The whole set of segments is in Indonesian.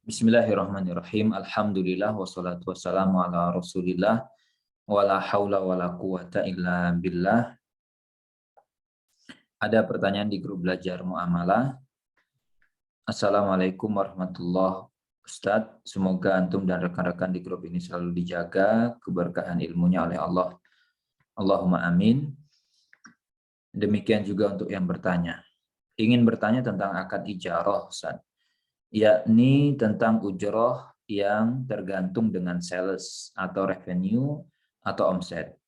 Bismillahirrahmanirrahim. Alhamdulillah wassalatu wassalamu ala Rasulillah wala haula wala quwata illa billah. Ada pertanyaan di grup belajar muamalah. Assalamualaikum warahmatullahi Ustadz. Semoga antum dan rekan-rekan di grup ini selalu dijaga keberkahan ilmunya oleh Allah. Allahumma amin. Demikian juga untuk yang bertanya. Ingin bertanya tentang akad ijarah, Ustadz, yakni tentang ujroh yang tergantung dengan sales atau revenue atau omset.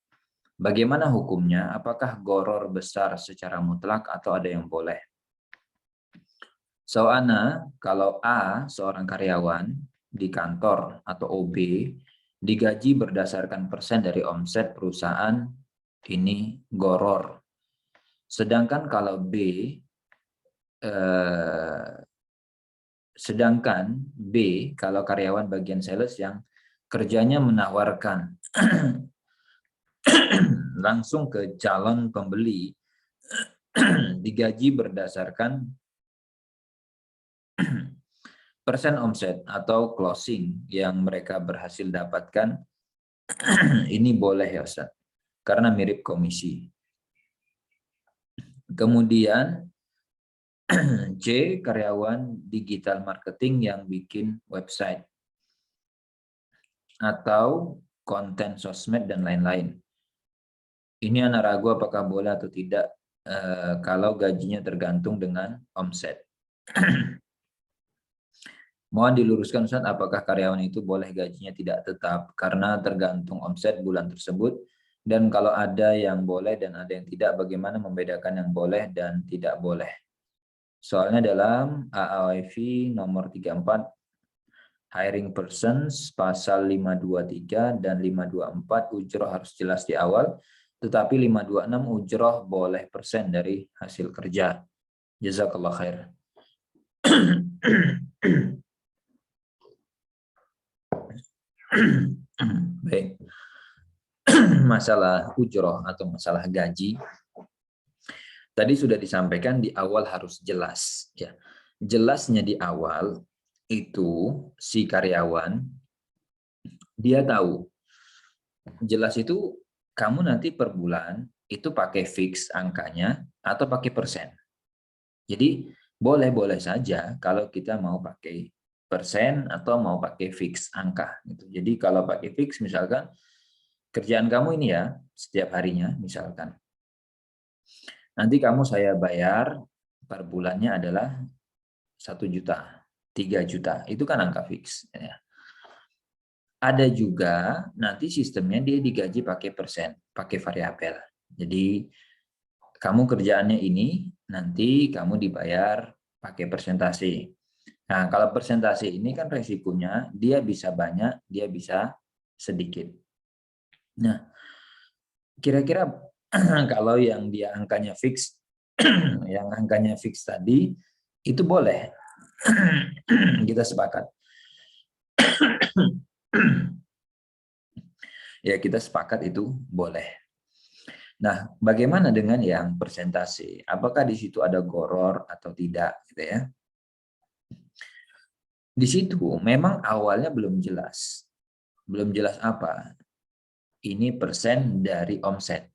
Bagaimana hukumnya? Apakah goror besar secara mutlak atau ada yang boleh? Soalnya kalau A seorang karyawan di kantor atau OB digaji berdasarkan persen dari omset perusahaan, ini goror. Sedangkan kalau kalau karyawan bagian sales yang kerjanya menawarkan langsung ke calon pembeli, digaji berdasarkan persen omset atau closing yang mereka berhasil dapatkan, ini boleh ya Ustaz, karena mirip komisi. Kemudian C, karyawan digital marketing yang bikin website atau konten sosmed dan lain-lain. Ini anak ragu apakah boleh atau tidak kalau gajinya tergantung dengan omset. Mohon diluruskan Ustaz, apakah karyawan itu boleh gajinya tidak tetap karena tergantung omset bulan tersebut, dan kalau ada yang boleh dan ada yang tidak, bagaimana membedakan yang boleh dan tidak boleh? Soalnya dalam AAWV nomor 34 hiring persons pasal 523 dan 524 ujroh harus jelas di awal, tetapi 526 ujroh boleh persen dari hasil kerja. Jazakallah khair. Baik. Masalah ujroh atau masalah gaji tadi sudah disampaikan di awal harus jelas ya. Jelasnya di awal itu si karyawan dia tahu. Jelas itu kamu nanti per bulan itu pakai fix angkanya atau pakai persen. Jadi boleh-boleh saja kalau kita mau pakai persen atau mau pakai fix angka gitu. Jadi kalau pakai fix misalkan kerjaan kamu ini ya setiap harinya misalkan. Nanti kamu saya bayar per bulannya adalah 1 juta, 3 juta. Itu kan angka fix ya. Ada juga nanti sistemnya dia digaji pakai persen, pakai variabel. Jadi kamu kerjaannya ini, nanti kamu dibayar pakai persentase. Nah, kalau persentase ini kan resikonya dia bisa banyak, dia bisa sedikit. Nah, kira-kira kalau yang dia angkanya fix, yang angkanya fix tadi, itu boleh. Kita sepakat. Ya, kita sepakat itu boleh. Nah, bagaimana dengan yang persentase? Apakah di situ ada goror atau tidak, gitu ya? Di situ memang awalnya belum jelas. Belum jelas apa? Ini persen dari omset.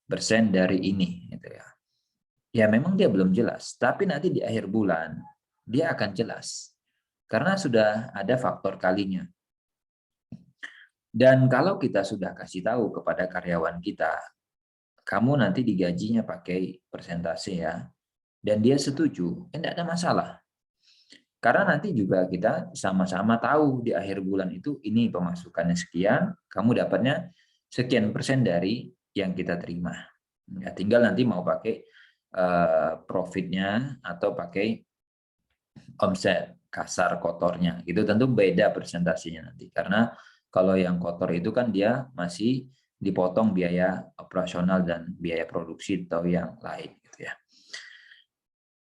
Persen dari ini, gitu ya. Ya memang dia belum jelas, tapi nanti di akhir bulan dia akan jelas. Karena sudah ada faktor kalinya. Dan kalau kita sudah kasih tahu kepada karyawan kita, kamu nanti digajinya pakai persentase ya, dan dia setuju, tidak ada masalah. Karena nanti juga kita sama-sama tahu di akhir bulan itu ini pemasukannya sekian, kamu dapatnya sekian persen dari yang kita terima. Ya, tinggal nanti mau pakai profitnya atau pakai omset kasar kotornya. Itu tentu beda presentasinya nanti. Karena kalau yang kotor itu kan dia masih dipotong biaya operasional dan biaya produksi atau yang lain gitu ya.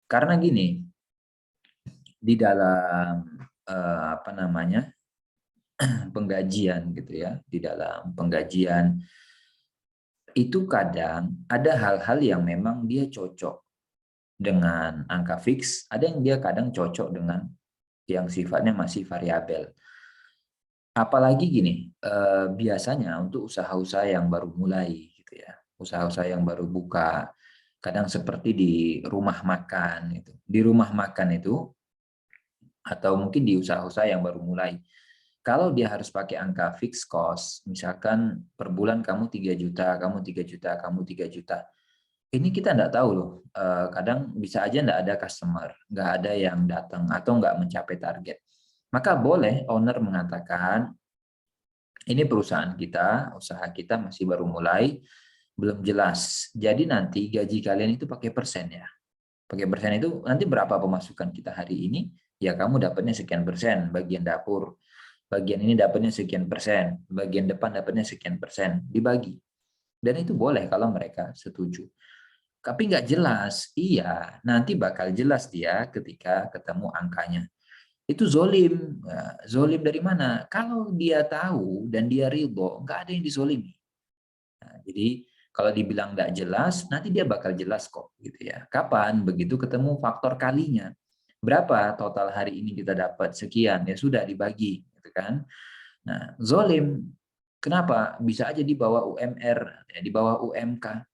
Karena gini, di dalam penggajian gitu ya, di dalam penggajian itu kadang ada hal-hal yang memang dia cocok dengan angka fix, ada yang dia kadang cocok dengan yang sifatnya masih variabel. Apalagi gini, biasanya untuk usaha-usaha yang baru mulai gitu ya, usaha-usaha yang baru buka, kadang seperti di rumah makan itu. Di rumah makan itu atau mungkin di usaha-usaha yang baru mulai. Kalau dia harus pakai angka fixed cost, misalkan per bulan kamu 3 juta, kamu 3 juta, kamu 3 juta. Ini kita nggak tahu loh, kadang bisa aja nggak ada customer, nggak ada yang datang atau nggak mencapai target. Maka boleh owner mengatakan, ini perusahaan kita, usaha kita masih baru mulai, belum jelas. Jadi nanti gaji kalian itu pakai persen ya. Pakai persen itu nanti berapa pemasukan kita hari ini, ya kamu dapatnya sekian persen, bagian dapur. Bagian ini dapatnya sekian persen, bagian depan dapatnya sekian persen, dibagi. Dan itu boleh kalau mereka setuju. Tapi nggak jelas, iya, nanti bakal jelas dia ketika ketemu angkanya. Itu zolim. Nah, zolim dari mana? Kalau dia tahu dan dia ridho, nggak ada yang dizolimi. Nah, jadi kalau dibilang nggak jelas, nanti dia bakal jelas kok, gitu ya. Kapan? Begitu ketemu faktor kalinya. Berapa total hari ini kita dapat? Sekian, ya sudah dibagi, gitu kan? Nah, zolim. Kenapa? Bisa aja di bawah UMR, ya, di bawah UMK.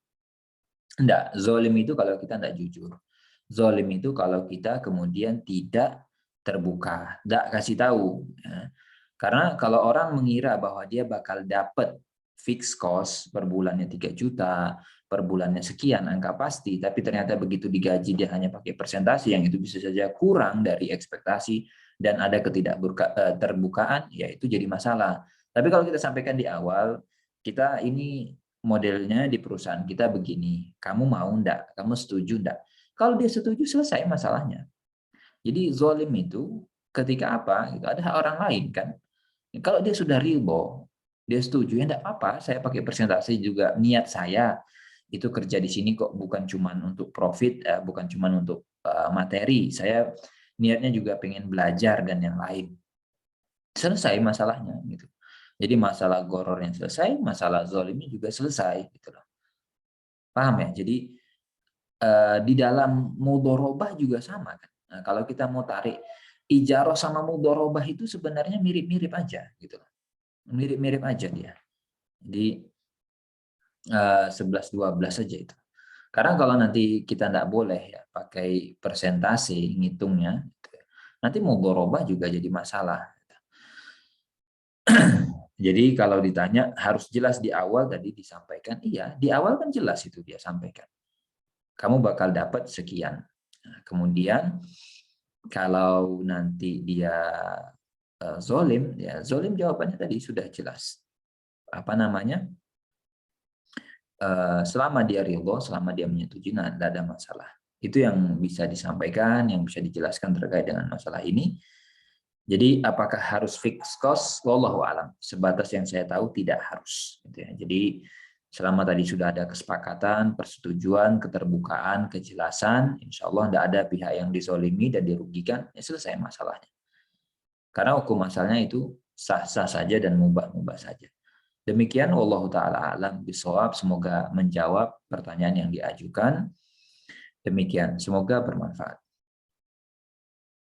Enggak, zolim itu kalau kita enggak jujur. Zolim itu kalau kita kemudian tidak terbuka, enggak kasih tahu. Ya. Karena kalau orang mengira bahwa dia bakal dapat fixed cost per bulannya 3 juta, per bulannya sekian angka pasti, tapi ternyata begitu digaji dia hanya pakai persentase yang itu bisa saja kurang dari ekspektasi dan ada ketidakterbukaan, ya itu jadi masalah. Tapi kalau kita sampaikan di awal, kita ini modelnya di perusahaan kita begini, kamu mau enggak? Kamu setuju enggak? Kalau dia setuju, selesai masalahnya. Jadi zolim itu ketika apa? Itu ada orang lain kan. Kalau dia sudah ridho, dia setuju, ya enggak apa-apa, saya pakai persentase juga. Niat saya itu kerja di sini kok bukan cuma untuk profit, bukan cuma untuk materi. Saya niatnya juga pengen belajar dan yang lain. Selesai masalahnya gitu. Jadi masalah gorornya selesai, masalah zolimnya juga selesai gitu loh. Paham ya? Jadi di dalam mudorobah juga sama kan. Nah, kalau kita mau tarik ijaroh sama mudorobah itu sebenarnya mirip-mirip aja gitu loh. Mirip-mirip aja dia. Jadi 11-12 saja itu. Karena kalau nanti kita tidak boleh ya pakai persentase ngitungnya, gitu ya, nanti mudorobah juga jadi masalah. Jadi kalau ditanya harus jelas di awal tadi disampaikan, iya di awal kan jelas itu dia sampaikan. Kamu bakal dapat sekian. Nah, kemudian kalau nanti dia zolim, ya zolim jawabannya tadi sudah jelas. Apa namanya? Selama dia ridho, selama dia menyetujui, nah tidak ada masalah. Itu yang bisa disampaikan, yang bisa dijelaskan terkait dengan masalah ini. Jadi apakah harus fixed cost? Wallahu alam. Sebatas yang saya tahu tidak harus. Gitu ya. Jadi selama tadi sudah ada kesepakatan, persetujuan, keterbukaan, kejelasan, insya Allah tidak ada pihak yang dizolimi dan dirugikan, ya selesai masalahnya. Karena hukum asalnya itu sah-sah saja dan mubah-mubah saja. Demikian wallahu taala alam bisawab, semoga menjawab pertanyaan yang diajukan. Demikian, semoga bermanfaat.